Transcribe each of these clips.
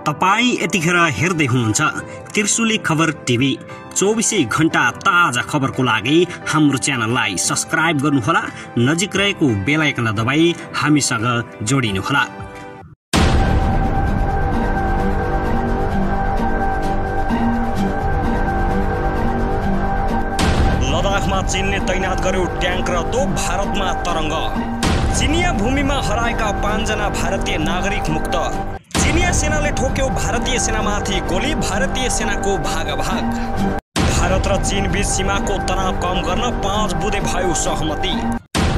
तपाई यतिखेर हेर्दै हुनुहुन्छ त्रिशुली खबर टिभी। 24 घण्टा ताजा खबरको लागि हाम्रो च्यानललाई सब्स्क्राइब गर्नुहोला, नजिक रहेको बेल आइकन दबाई हामीसँग जोडिनुहोला। लद्दाखमा चीनले तैनात गर्यो ट्याङ्क र तोप, भारतमा तरङ्ग। चीनिया भूमिमा हराएका 5 जना भारतीय नागरिक मुक्त। चीनिया सेनाले ठोक्यो भारतीय सेनामाथि गोली, भारतीय सेनाको भागाभाग। भारत र चीन बीच सीमाको तनाव कम गर्न 5 बुँदे भयो सहमति।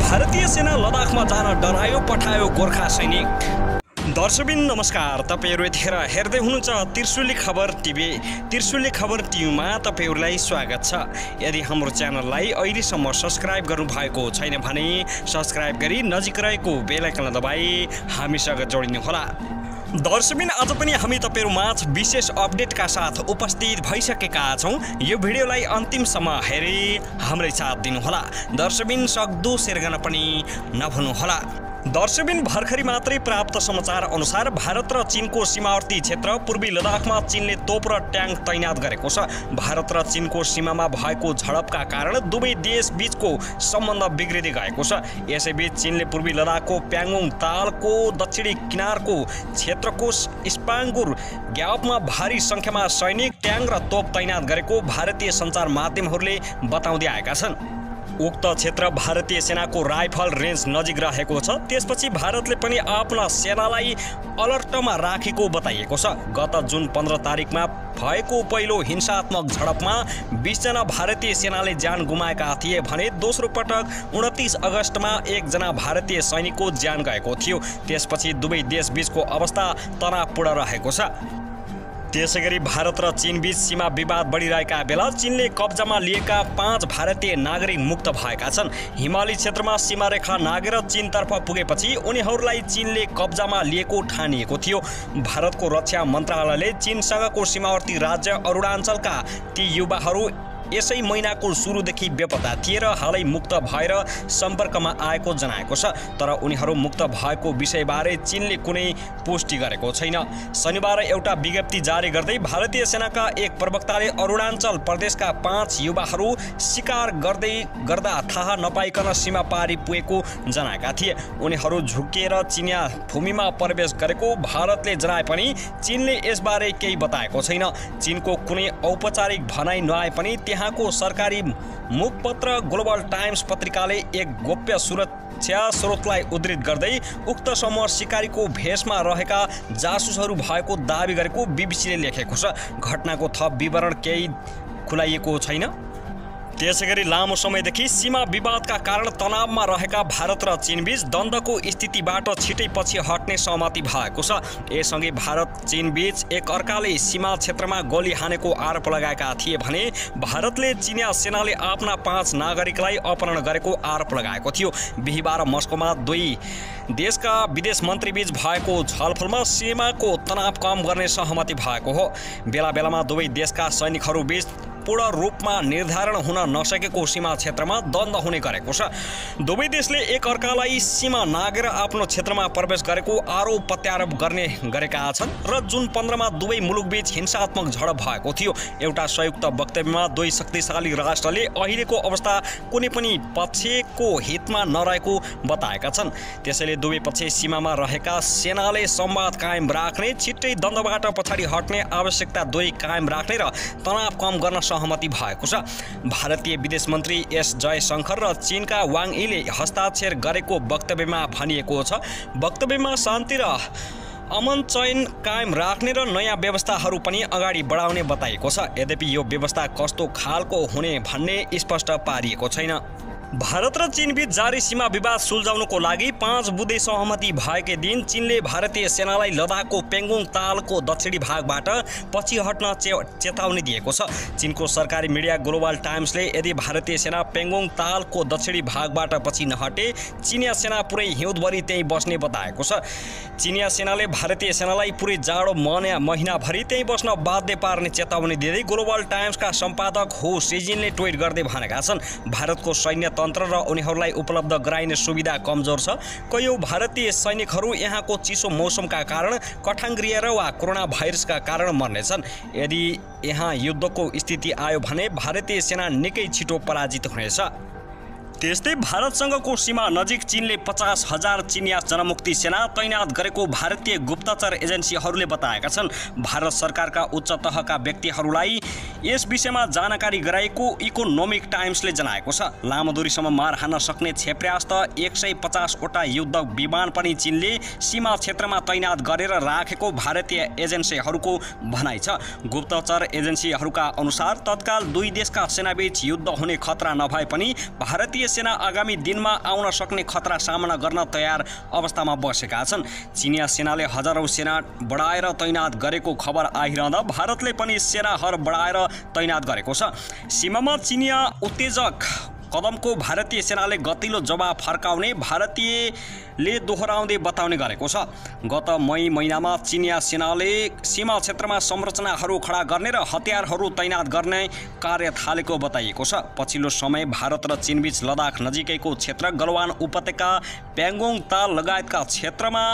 भारतीय सेना लद्दाखमा जान डरायो, पठायो गोर्खा सैनिक। दर्शकबिन नमस्कार, तपाईहरु यतिखेर हेर्दै हुनुहुन्छ त्रिशुली खबर टिभी। त्रिशुली खबर टिभीमा तपाईहरुलाई स्वागत छ। यदि हाम्रो च्यानललाई अहिलेसम्म सब्स्क्राइब गर्नु भएको छैन भने सब्स्क्राइब गरी नजिक रहेको बेल आइकन दबाई हामीसँग जोडिनु होला। दर्शकबिन आज पनि हामी तपाईहरुमाझ विशेष अपडेटका साथ उपस्थित भइसकेका छौं। यो भिडियोलाई अन्तिमसम्म हेरी हाम्रै साथ दिनुहोला। दर्शकबिन सक्दो शेयर गर्न पनि नभुल्नुहोला। दर्शकबिन भर्खरै मात्रै प्राप्त समाचार अनुसार भारत र चीनको सीमावर्ती क्षेत्र पूर्वी लद्दाखमा चीनले तोप र ट्याङ्क तैनात गरेको छ। भारत र चीनको सीमामा भएको झडपका कारण दुवै देश बीचको सम्बन्ध बिग्रिँदै गएको छ। यसैबीच चीनले पूर्वी लद्दाखको प्याङ्गोङ तालको दक्षिणी किनारको क्षेत्रको स्पाङ्गुर ग्यापमा भारी संख्यामा सैनिक, ट्याङ्क र तोप तैनात गरेको भारतीय सञ्चार माध्यमहरूले बताउँदै आएका छन्। उक्त क्षेत्र भारतीय सेनाको राइफल रेन्ज नजिक रहेको छ। त्यसपछि भारतले पनि आफ्ना सेनालाई अलर्टमा राखेको बताइएको छ। गत जुन 15 तारिकमा भएको पहिलो हिंसात्मक झडपमा 20 जना भारतीय सेनाले ज्यान गुमाएका थिए भने दोस्रो पटक 29 अगस्तमा 1 जना भारतीय सैनिकको ज्यान गएको थियो। त्यसपछि दुवै देश बीचको अवस्था तनावपूर्ण रहेको छ। त्यसैगरी भारत र चीन बीच सीमा विवाद बढिरहेका बेला चीनले कब्जामा लिएका 5 भारतीय नागरिक मुक्त भएका छन्। हिमाली क्षेत्रमा सीमारेखा नागेर चीनतर्फ पुगेपछि उनीहरूलाई चीनले कब्जामा लिएको ठानिएको थियो। भारतको रक्षा मन्त्रालयले चीनसँगको सीमावर्ती राज्य अरुणाञ्चलका ती युवाहरू यसै महिनाको सुरुदेखि बेपत्ता थिए र हालै मुक्त भएर सम्पर्कमा आएको जनाएको छ। तर उनीहरू मुक्त भएको विषयबारे चीनले कुनै पुष्टि गरेको छैन। शनिबार एउटा विज्ञप्ति जारी गर्दै भारतीय सेनाका एक प्रवक्ताले अरुणाञ्चल प्रदेशका 5 युवाहरू शिकार गर्दा थाहा नपाइकन सीमा पारी पुगेको जनाएका थिए। उनीहरू झुकेर चिनिया भूमिमा प्रवेश गरेको भारतले जनाए पनि चीनले यसबारे केही बताएको छैन। चीनको कुनै औपचारिक भनाइ नआए पनि त्यहाँको सरकारी मुखपत्र ग्लोबल टाइम्स पत्रिकाले एक गोप्य सुरक्षा स्रोतलाई उद्धृत गर्दै उक्त समूह शिकारीको भेषमा रहेका जासुसहरू भएको दाबी गरेको बीबीसीले लेखेको छ। घटनाको थप विवरण केही खुलाइएको छैन। त्यसैगरी लामो समयदेखि सीमा विवादका कारण तनावमा रहेका भारत र चीनबीच द्वन्द्वको स्थितिबाट छिटै पछि हट्ने सहमति भएको छ। यससँगै भारत चीनबीच एक अर्काले सीमा क्षेत्रमा गोली हानेको आरोप लगाएका थिए भने भारतले चिनिया सेनाले आफ्ना 5 नागरिकलाई अपहरण गरेको आरोप लगाएको थियो। बिहिबार मस्कोमा दुई देशका विदेश मन्त्रीबीच भएको छलफलमा सीमाको तनाव कम गर्ने सहमति भएको हो। बेला बेलामा दुवै देशका सैनिकहरूबीच पूर्ण रूपमा निर्धारण हुन नसकेको सीमा क्षेत्रमा द्वन्द्व हुने गरेको छ। दुवै देशले एक अर्कालाई सीमा नागेर आफ्नो क्षेत्रमा प्रवेश गरेको आरोप प्रत्यारोप गरेका छन् र जुन 15 मा दुवै मुलुकबीच हिंसात्मक झडप भएको थियो। एउटा संयुक्त वक्तव्यमा दुई शक्तिशाली राष्ट्रले अहिलेको अवस्था कुनै पनि पक्षको हितमा नरहेको बताएका छन्। त्यसैले दुवै पक्ष सीमामा रहेका सेनाले संवाद कायम राख्ने, छिट्टै द्वन्द्वबाट पछाडि हट्ने आवश्यकता दुवै कायम राख्ने र तनाव कम गर्न सहमति भएको छ। भारतीय विदेश मन्त्री एस जयशंकर र चीनका वाङ यीले हस्ताक्षर गरेको वक्तव्यमा भनिएको छ। वक्तव्यमा शान्ति र अमन चयन कायम राख्ने र नयाँ व्यवस्थाहरू पनि अगाडि बढाउने बताइएको छ। यद्यपि यो व्यवस्था कस्तो खालको हुने भन्ने स्पष्ट पारिएको छैन। भारत र चीनबीच जारी सीमा विवाद सुल्झाउनको लागि 5 बुँदे सहमति भएकै दिन चीनले भारतीय सेनालाई लद्दाखको प्याङ्गोङ तालको दक्षिणी भागबाट पछि हट्न चेतावनी दिएको छ। चीनको सरकारी मिडिया ग्लोबल टाइम्सले यदि भारतीय सेना प्याङ्गोङ तालको दक्षिणी भागबाट पछि नहटे चिनिया सेना पुरै हिउँदभरि त्यही बस्ने बताएको छ। चिनिया सेनाले भारतीय सेनालाई पुरै जाडो महिनाभरि त्यही बस्न बाध्य पार्ने चेतावनी दिँदै ग्लोबल टाइम्सका सम्पादक हो सिजिनले ट्विट गर्दै भनेका छन्, भारतको सैन्य तन्त्र र उनीहरूलाई उपलब्ध गराइने सुविधा कमजोर छ। कयौं भारतीय सैनिकहरू यहाँको चिसो मौसमका कारण, कठाङ्ग्रिएर वा कोरोना भाइरसका कारण मर्नेछन्। यदि यहाँ युद्धको स्थिति आयो भने भारतीय सेना निकै छिटो पराजित हुनेछ। त्यस्तै भारतसँगको सीमा नजिक चीनले 50,000 चिनिया जनमुक्ति सेना तैनात गरेको भारतीय गुप्तचर एजेन्सीहरूले बताएका छन्। भारत सरकारका उच्च तहका व्यक्तिहरूलाई यस विषयमा जानकारी गराएको इकोनोमिक टाइम्सले जनाएको छ। लामो दूरीसम्म मार हान्न सक्ने क्षेप्यास्त 150 वटा युद्ध विमान पनि चीनले सीमा क्षेत्रमा तैनात गरेर राखेको भारतीय एजेन्सीहरूको भनाइ छ। गुप्तचर एजेन्सीहरूका अनुसार तत्काल दुई देशका सेनाबीच युद्ध हुने खतरा नभए पनि भारतीय सेना आगामी दिनमा आउन सक्ने खतरा सामना गर्न तयार अवस्थामा बसेका छन्। चिनिया सेनाले हजारौं सेना बढाएर तैनात गरेको खबर आइरहँदा भारतले पनि सेनाहरू बढाएर तैनात गरेको छ। सीमामा चिनिया उत्तेजक कदमको भारतीय सेनाले गतिलो जवाब फर्काउने भारतीयले दोहोऱ्याउँदै बताउने गरेको छ। गत मई महिनामा चिनिया सेनाले सीमा क्षेत्रमा संरचनाहरू खडा गर्ने र हतियारहरू तैनात गर्ने कार्य थालेको बताइएको छ। पछिल्लो समय भारत र चीनबीच लद्दाख नजिकैको क्षेत्र, गलवान उपत्यका, प्याङ्गोङ ताल लगायतका क्षेत्रमा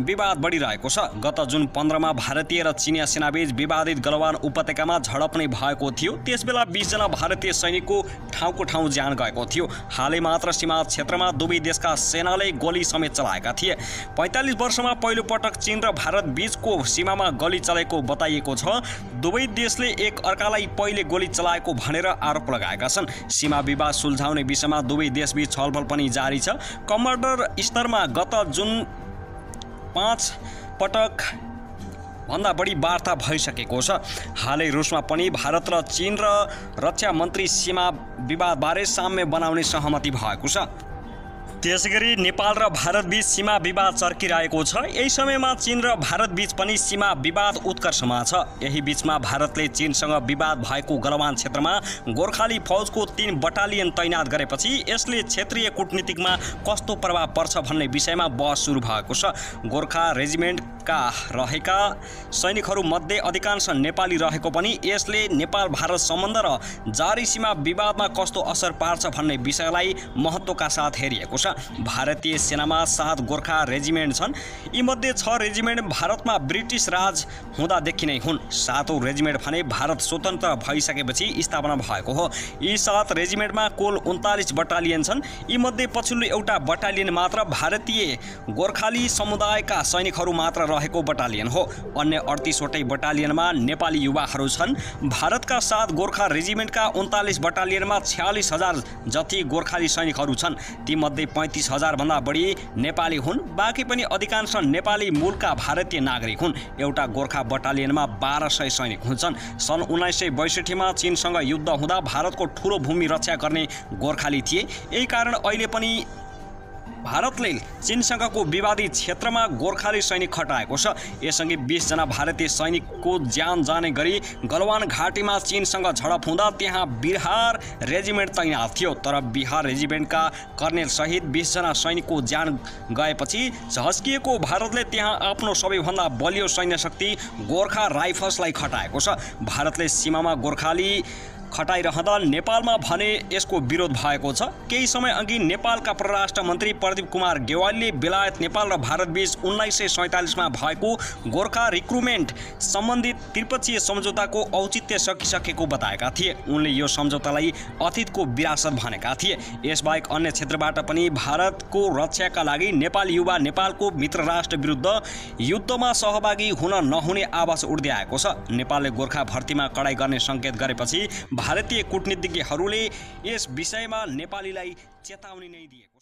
विवाद बढिरहेको छ। गत जुन 15 मा भारतीय र चिनिया सेनाबीच विवादित गलवान उपत्यकामा झडप नै भएको थियो। त्यसबेला 20 जना भारतीय सैनिकको ठाउँको ठाउँ ज्यान गएको थियो। हालै मात्र सीमा क्षेत्रमा दुवै देशका सेनाले गोली समेत चलाएका थिए। 45 वर्षमा पहिलो पटक चीन र भारत बीचको सीमामा गोली चलेको बताइएको छ। दुवै देशले एक अर्कालाई पहिले गोली चलाएको भनेर आरोप लगाएका छन्। सीमा विवाद सुल्झाउने विषयमा दुवै देशबीच छलफल पनि जारी छ। कमान्डर स्तरमा गत जुन 5 पटक भन्दा बढी वार्ता भइसकेको छ। हालै रुसमा पनि भारत र चीन र रक्षा मन्त्री सीमा विवादबारे साम्य बनाउने सहमति भएको छ। त्यसैगरी नेपाल र भारत बीच सीमा विवाद चर्किरहेको छ। यही समयमा चीन र भारत बीच पनि सीमा विवाद उत्कर्षमा छ। यही बीचमा भारतले चीनसँग विवाद भएको गलवान क्षेत्रमा गोर्खाली फौजको 3 बटालियन तैनात गरेपछि यसले क्षेत्रीय कूटनीतिमा कस्तो प्रभाव पर्छ भन्ने विषयमा बहस सुरु भएको छ। गोर्खा रेजिमेन्टका रहेका सैनिकहरू मध्ये अधिकांश नेपाली रहेको पनि यसले नेपाल भारत सम्बन्ध र जारी सीमा विवादमा कस्तो असर पार्छ भन्ने विषयलाई महत्त्वका साथ हेरिएको छ। भारतीय सेनामा 7 गोर्खा रेजिमेन्ट छन्। यीमध्ये 6 रेजिमेन्ट भारतमा ब्रिटिस राज हुँदादेखि नै हुन्। 7औं रेजिमेन्ट भने भारत स्वतन्त्र भइसकेपछि स्थापना भएको हो। यी 7 रेजिमेन्टमा कुल 39 बटालियन छन्। यीमध्ये पछिल्लो एउटा बटालियन मात्र भारतीय गोर्खाली समुदायका सैनिकहरू मात्र रहेको बटालियन हो। अन्य 38 वटै बटालियनमा नेपाली युवाहरू छन्। भारतका 7 गोर्खा रेजिमेन्टका 39 बटालियनमा 46,000 जति गोर्खाली सैनिकहरू छन्। तीमध्ये 35,000 भन्दा बढी नेपाली हुन्। बाँकी पनि अधिकांश नेपाली मूलका भारतीय नागरिक हुन्। एउटा गोर्खा बटालियनमा 1200 सैनिक हुन्छन्। सन् 1962 मा चीनसँग युद्ध हुँदा भारतको ठूलो भूमि रक्षा गर्ने गोर्खाली थिए। यही कारण अहिले पनि भारतले चीनसँगको विवादित क्षेत्रमा गोर्खाली सैनिक खटाएको छ। यससँगै 20 जना भारतीय सैनिकको ज्यान जाने गरी गलवान घाटीमा चीनसँग झडप हुँदा त्यहाँ बिहार रेजिमेन्ट तैनात थियो। तर बिहार रेजिमेन्टका कर्नेल सहित 20 जना सैनिकको ज्यान गएपछि झस्किएको भारतले त्यहाँ आफ्नो सबैभन्दा बलियो सैन्य शक्ति गोर्खा राइफल्सलाई खटाएको छ। भारतले सीमामा गोर्खाली खटाइरहँदा नेपालमा भने यसको विरोध भएको छ। केही समय अघि नेपालका परराष्ट्र मन्त्री प्रदीप कुमार गेवालीले बेलायत, नेपाल र भारत बीच 1947 मा भएको गोर्खा रिक्रुटमेन्ट सम्बन्धित त्रिपक्षीय सम्झौताको औचित्य सकिसकेको बताएका थिए। उनले यो सम्झौतालाई अतीतको विरासत भनेका थिए। यसबाहेक अन्य क्षेत्रबाट पनि भारतको रक्षाका लागि नेपाली युवा नेपालको मित्र राष्ट्र विरुद्ध युद्धमा सहभागी हुन नहुने आवाज उठ्दै आएको छ। नेपालले गोर्खा भर्तीमा कडाई गर्ने संकेत गरेपछि भारतीय कूटनीतिज्ञहरूले यस विषयमा नेपालीलाई चेतावनी नै दिएको छ।